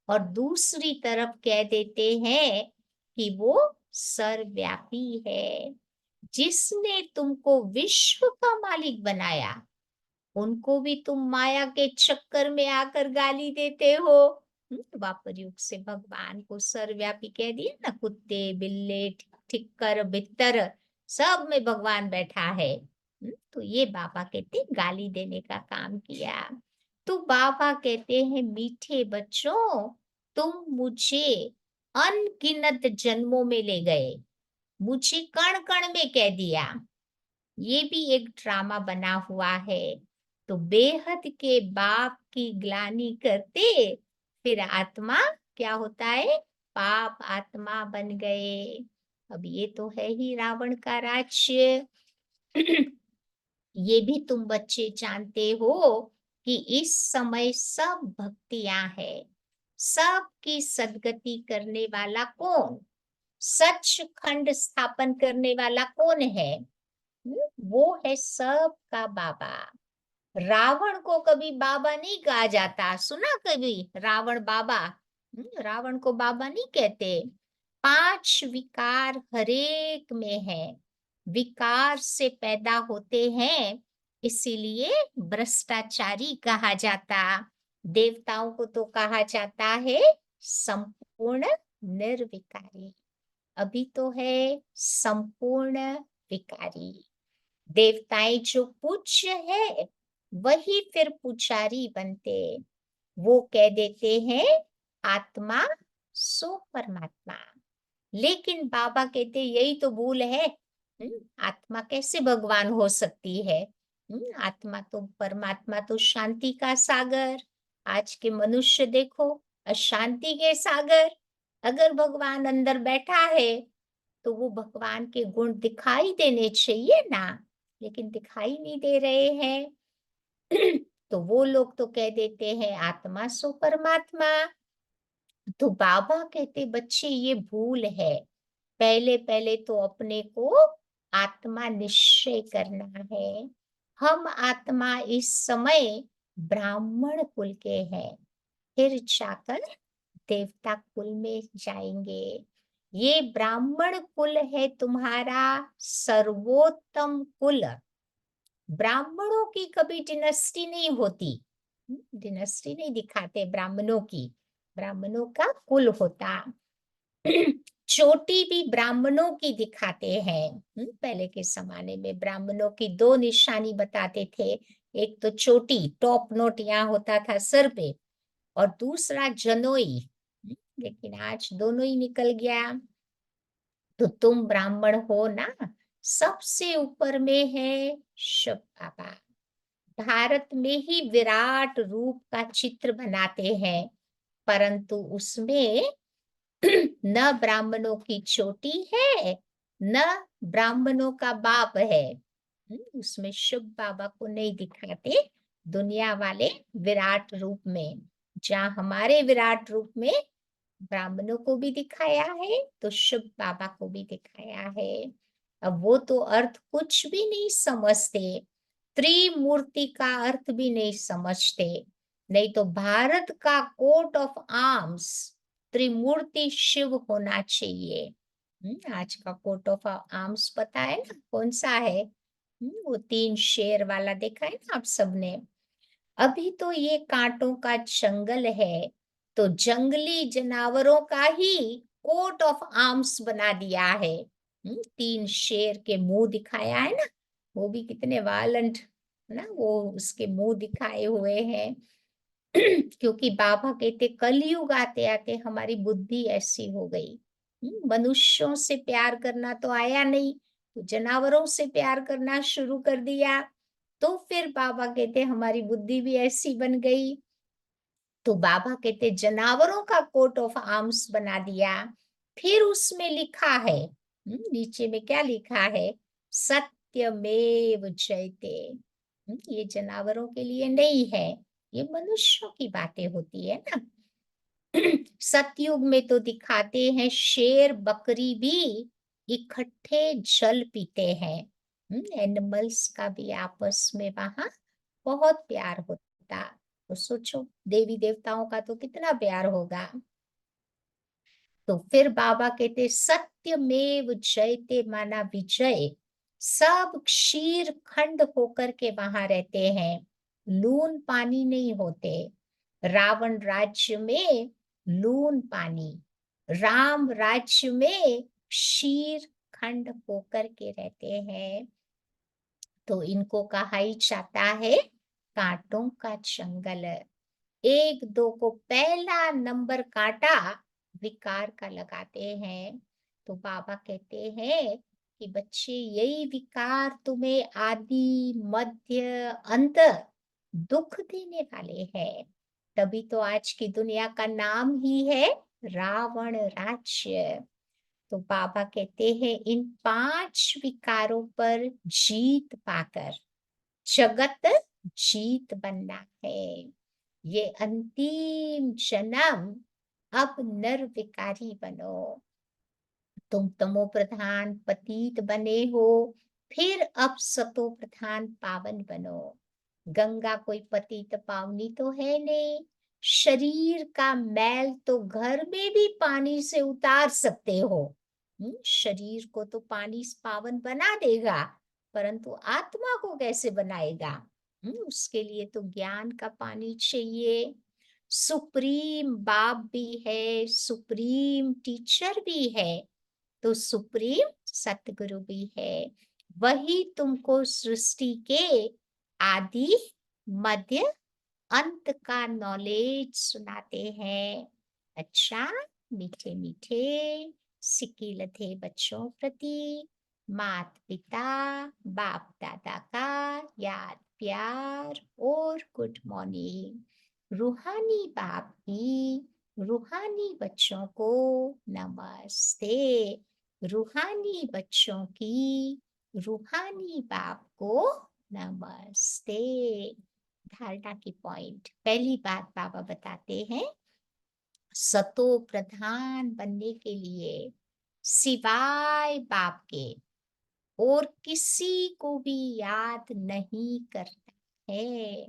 और दूसरी तरफ कह देते हैं कि वो सर्वव्यापी है। जिसने तुमको विश्व का मालिक बनाया, उनको भी तुम माया के चक्कर में आकर गाली देते हो। द्वापर युग से भगवान को सर्वव्यापी कह दिया ना, कुत्ते बिल्ले ठिक्कर बित्तर सब में भगवान बैठा है। तो ये बाबा कहते गाली देने का काम किया। तो बाबा कहते हैं मीठे बच्चों, तुम मुझे अनगिनत जन्मों में ले गए, मुझे कण कण में कह दिया। ये भी एक ड्रामा बना हुआ है। तो बेहद के बाप की ग्लानि करते फिर आत्मा क्या होता है, पाप आत्मा बन गए। अब ये तो है ही रावण का राज्य। ये भी तुम बच्चे जानते हो कि इस समय सब भक्तियां है। सबकी सदगति करने वाला कौन, सचखंड स्थापन करने वाला कौन है? वो है सबका बाबा। रावण को कभी बाबा नहीं कहा जाता, सुना कभी रावण बाबा? रावण को बाबा नहीं कहते। 5 विकार हरेक में है, विकार से पैदा होते हैं, इसीलिए भ्रष्टाचारी कहा जाता। देवताओं को तो कहा जाता है संपूर्ण निर्विकारी। अभी तो है संपूर्ण विकारी। देवताएं जो पूज्य है वही फिर पुजारी बनते। वो कह देते हैं आत्मा सो परमात्मा। लेकिन बाबा कहते यही तो भूल है। आत्मा कैसे भगवान हो सकती है? आत्मा तो परमात्मा तो शांति का सागर। आज के मनुष्य देखो अशांति के सागर। अगर भगवान अंदर बैठा है तो वो भगवान के गुण दिखाई देने चाहिए ना, लेकिन दिखाई नहीं दे रहे हैं। तो वो लोग तो कह देते हैं आत्मा सो परमात्मा। तो बाबा कहते बच्चे ये भूल है। पहले पहले तो अपने को आत्मा निश्चय करना है। हम आत्मा इस समय ब्राह्मण कुल के हैं, फिर जाकर देवता कुल में जाएंगे। ये ब्राह्मण कुल है तुम्हारा सर्वोत्तम कुल। ब्राह्मणों की कभी डिनेस्टी नहीं होती। डिनेस्टी नहीं दिखाते ब्राह्मणों की। ब्राह्मणों का कुल होता। चोटी भी ब्राह्मणों की दिखाते हैं। पहले के जमाने में ब्राह्मणों की दो निशानी बताते थे। एक तो चोटी, टॉप नोट यहाँ होता था सर पे, और दूसरा जनोई। लेकिन आज दोनों ही निकल गया। तो तुम ब्राह्मण हो ना। सबसे ऊपर में है शिव बाबा। भारत में ही विराट रूप का चित्र बनाते हैं, परंतु उसमें न ब्राह्मणों की चोटी है, न ब्राह्मणों का बाप है। उसमें शिव बाबा को नहीं दिखाते दुनिया वाले विराट रूप में। जहाँ हमारे विराट रूप में ब्राह्मणों को भी दिखाया है तो शिव बाबा को भी दिखाया है। अब वो तो अर्थ कुछ भी नहीं समझते, त्रिमूर्ति का अर्थ भी नहीं समझते। नहीं तो भारत का कोट ऑफ आर्म्स त्रिमूर्ति शिव होना चाहिए। आज का कोट ऑफ आर्म्स पता है ना कौन सा है? वो 3 शेर वाला देखा है ना आप सबने। अभी तो ये कांटों का जंगल है, तो जंगली जानवरों का ही कोट ऑफ आर्म्स बना दिया है। 3 शेर के मुंह दिखाया है ना, वो भी कितने वायलेंट ना, वो उसके मुंह दिखाए हुए हैं। क्योंकि बाबा कहते कलयुग आते आते हमारी बुद्धि ऐसी हो गई। मनुष्यों से प्यार करना तो आया नहीं, तो जानवरों से प्यार करना शुरू कर दिया। तो फिर बाबा कहते हमारी बुद्धि भी ऐसी बन गई। तो बाबा कहते जानवरों का कोट ऑफ आर्म्स बना दिया। फिर उसमें लिखा है, नीचे में क्या लिखा है? सत्यमेव जयते। ये जानवरों के लिए नहीं है, ये मनुष्यों की बातें होती है ना। सतयुग में तो दिखाते हैं शेर बकरी भी इकट्ठे जल पीते हैं। एनिमल्स का भी आपस में वहां बहुत प्यार होता। तो सोचो देवी देवताओं का तो कितना प्यार होगा। तो फिर बाबा कहते सत्यमेव जयते माना विजय। सब क्षीर खंड होकर के वहां रहते हैं, लून पानी नहीं होते। रावण राज्य में लून पानी, राम राज्य में क्षीर खंड होकर के रहते हैं। तो इनको कहा ही जाता है कांटों का जंगल। 1 2 को पहला नंबर कांटा विकार का लगाते हैं। तो बाबा कहते हैं कि बच्चे यही विकार तुम्हें आदि मध्य अंत दुख देने वाले हैं। तभी तो आज की दुनिया का नाम ही है रावण राज्य। तो बाबा कहते हैं इन 5 विकारों पर जीत पाकर जगत जीत बनना है। ये अंतिम जन्म, अब निर्विकारी बनो। तुम तमो प्रधान पतित बने हो, फिर अब सतो प्रधान पावन बनो। गंगा कोई पतित पावनी तो है नहीं। शरीर का मैल तो घर में भी पानी से उतार सकते हो, शरीर को तो पानी पावन बना देगा, परंतु आत्मा को कैसे बनाएगा? उसके लिए तो ज्ञान का पानी चाहिए। सुप्रीम बाप भी है, सुप्रीम टीचर भी है, तो सुप्रीम सतगुरु भी है। वही तुमको सृष्टि के आदि, मध्य, अंत का नॉलेज सुनाते हैं। अच्छा, मीठे मीठे सिकिलथे बच्चों प्रति मात पिता बाप दादा का याद प्यार और गुड मॉर्निंग। रूहानी बाप की रूहानी बच्चों को नमस्ते। रूहानी बच्चों की रूहानी बाप को नमस्ते। धारणा की पॉइंट, पहली बात बाबा बताते हैं, सतो प्रधान बनने के लिए सिवाय बाप के और किसी को भी याद नहीं करना है,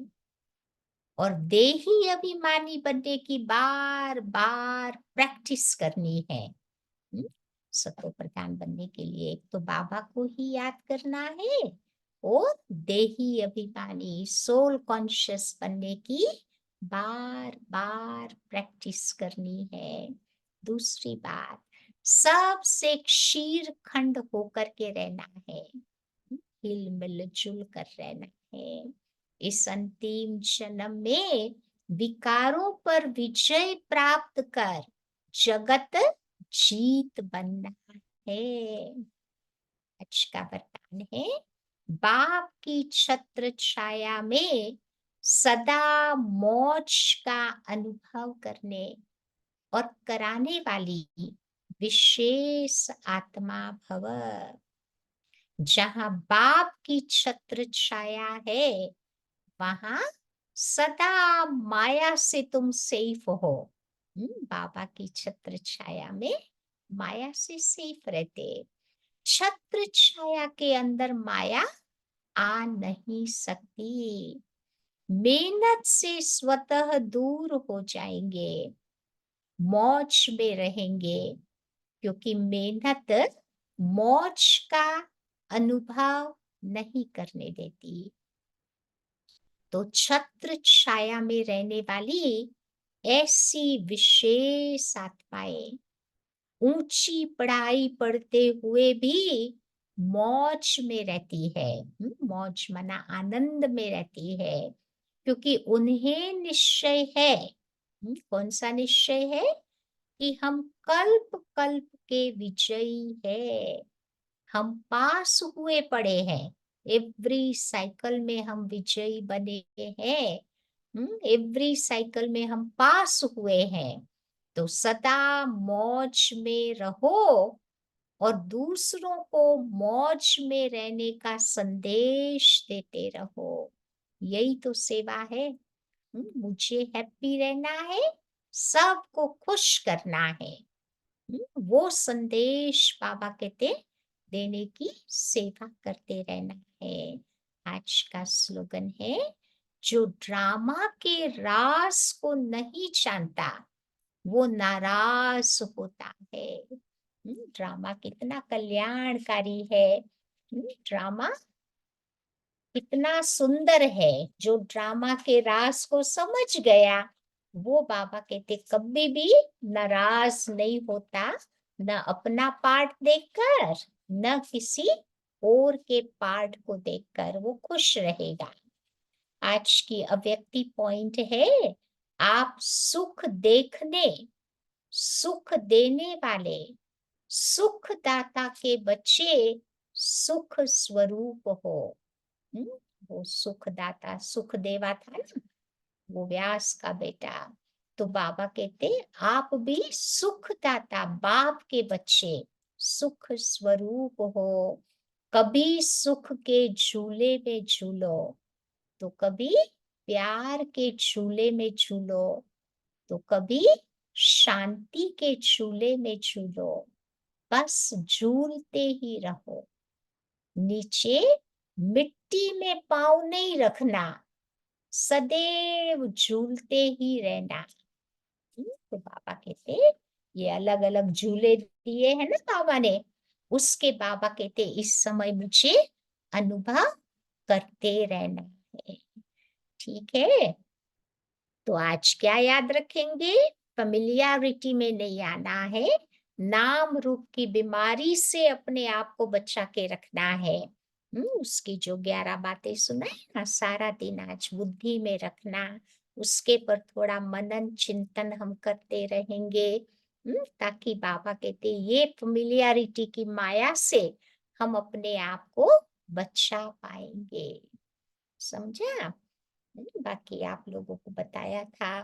और देही अभिमानी बनने की बार बार प्रैक्टिस करनी है। सतो प्रधान बनने के लिए एक तो बाबा को ही याद करना है, और देही अभिमानी सोल कॉन्शियस बनने की बार बार प्रैक्टिस करनी है। दूसरी बात, सबसे क्षीर खंड होकर के रहना है, हिल मिल जुल कर रहना है। इस अंतिम जन्म में विकारों पर विजय प्राप्त कर जगत जीत बनना है। आज का वरदान है, बाप की छत्र छाया में सदा मौज का अनुभव करने और कराने वाली विशेष आत्मा भव। जहां बाप की छत्र छाया है, वहां सदा माया से तुम सेफ हो। बाबा की छत्र छाया में माया से सेफ रहते। छत्र छाया के अंदर माया आ नहीं सकती। मेहनत से स्वतः दूर हो जाएंगे, मौज में रहेंगे, क्योंकि मेहनत मौज का अनुभव नहीं करने देती। तो छत्र छाया में रहने वाली ऐसी विशेष आत्माएं ऊंची पढ़ाई पढ़ते हुए भी मौज में रहती है। मौज मना आनंद में रहती है, क्योंकि उन्हें निश्चय है। कौन सा निश्चय है? कि हम कल्प कल्प के विजयी है। हम पास हुए पड़े हैं, एवरी साइकिल में हम विजयी बने हैं। एवरी साइकिल में हम पास हुए हैं। तो सदा मौज में रहो और दूसरों को मौज में रहने का संदेश देते रहो। यही तो सेवा है। मुझे हैप्पी रहना है, सबको खुश करना है। वो संदेश बाबा कहते देने की सेवा करते रहना है। आज का स्लोगन है, जो ड्रामा के राज को नहीं जानता वो नाराज होता है। ड्रामा कितना कल्याणकारी है। ड्रामा कितना सुंदर है। जो ड्रामा के राज को समझ गया, वो बाबा कहते कभी भी नाराज नहीं होता, न अपना पार्ट देखकर न किसी और के पार्ट को देखकर वो खुश रहेगा। आज की अव्यक्ति पॉइंट है, आप सुख देखने, सुख देने वाले सुख दाता के बच्चे सुख स्वरूप हो। वो सुखदाता सुखदेवा था ना, वो व्यास का बेटा। तो बाबा कहते आप भी सुखदाता बाप के बच्चे सुख स्वरूप हो। कभी सुख के झूले में झूलो, तो कभी प्यार के झूले में झूलो, तो कभी शांति के झूले में झूलो। बस झूलते ही रहो, नीचे मिट्टी में पाँव नहीं रखना, सदैव झूलते ही रहना। तो बाबा कहते ये अलग अलग झूले दिए है ना बाबा ने, उसके बाबा कहते इस समय मुझे अनुभव करते रहना है। ठीक है, तो आज क्या याद रखेंगे? फेमिलियरिटी में नहीं आना है, नाम रूप की बीमारी से अपने आप को बचा के रखना है। उसकी जो 11 बातें सुनाई ना, सारा दिन आज बुद्धि में रखना, उसके पर थोड़ा मनन चिंतन हम करते रहेंगे। ताकि बाबा कहते ये फेमिलियरिटी की माया से हम अपने आप को बचा पाएंगे। समझा? बाकी आप लोगों को बताया था।